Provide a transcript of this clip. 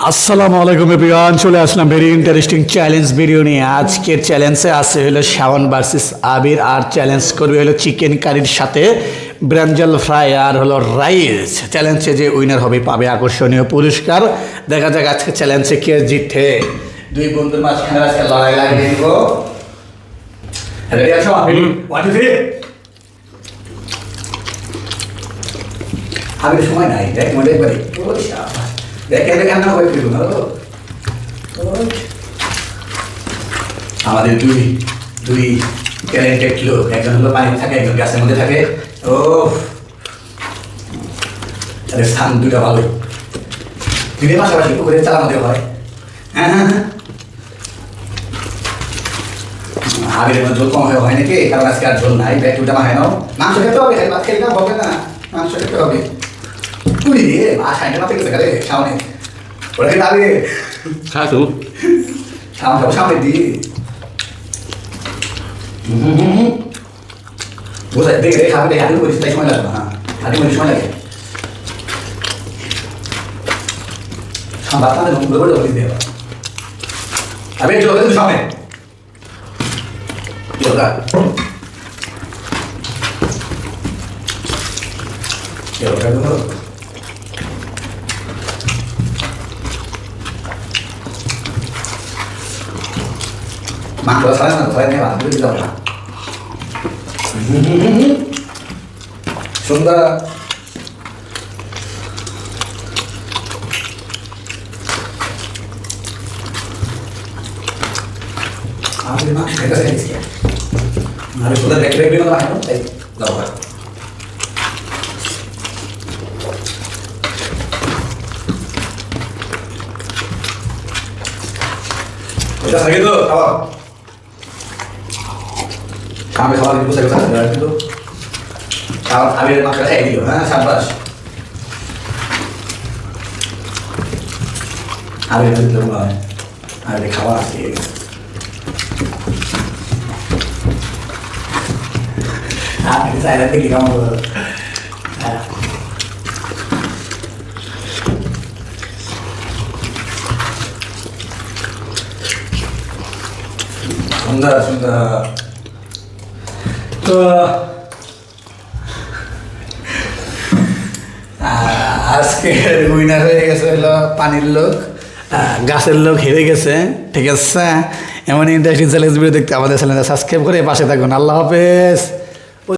আসসালামু আলাইকুম এভরিওয়ান, চলে আসলাম ভেরি ইন্টারেস্টিং চ্যালেঞ্জ ভিডিও নিয়ে। আজকের চ্যালেঞ্জে আছে হলো শাওন ভার্সেস আবির, আর চ্যালেঞ্জ করবে হলো চিকেন কারির সাথে ব্রাঞ্জল ফ্রাই আর হলো রাইস। চ্যালেঞ্জে যে উইনার হবে পাবে আকর্ষণীয় পুরস্কার। দেখা যাক আজকে চ্যালেঞ্জে কে জিতে। দুই বন্ধুর মাঝখানে আজকে লড়াই লাগিয়ে দিব। রেডি আছো? One two three. আবির সময় নাই, দেখ মনে একবারে দেখে দেখেন না, হয়ে ফিরুন। আমাদের দুই দুই ট্যালেন্টেড লোক, একজন হলো পানিতে থাকে, একজন গাছের মধ্যে থাকে। ও তাদের স্থান দুটা ভালোই, দুই পাশাপাশি পুকুরের চালা মধ্যে হয়। হ্যাঁ হ্যাঁ হ্যাঁ, আবিরের মধ্যে ঝোল কম হয় নাকি? কারণ আজকে আর ঝোল নাই, ব্যাগ দুটা মাখায় নাও। মাংস খেতে হবে, ভাত খেলে না হবে না, মাংস খেতে হবে। তুই রে বাসায় মাথা গেছে গেলে সামনে ওরা কি লাগে সাধু সামনে সামনে দি বোঝা দেখে খাবে দেখে হাতে করিস, তাই সময় লাগবে না, হাতে করিস সময় লাগে। বাচ্চাদের মুখ করে বলে দেওয়া আবে চলে তুমি সামনে চলা চলো মাংস ছয় না ছয় নেই, ভাত দিতে হবে না। সুন্দর আমাদের মাংস খেতে চাইছি, আর ওদের দেখে দেখবি না তাই যাও। ওইটা থাকে তো খাওয়া সামনে খাওয়া দিতে বসে গেছে কিন্তু খাওয়া আবিরের মাংসটা খাই দিল। হ্যাঁ সাব্বাস, আবির দিল নয়, আবির খাওয়া আছে। আপনি চাইলে দেখি কেমন সুন্দর সুন্দর। তো আজকে উইনার হয়ে গেছে হলো পানির লোক, গাছের লোক হেরে গেছে। ঠিক আছে, এমন ইন্টারেস্টিং চ্যালেঞ্জ ভিডিও দেখতে আমাদের চ্যানেলটা সাবস্ক্রাইব করে পাশে থাকুন। আল্লাহ হাফেজ।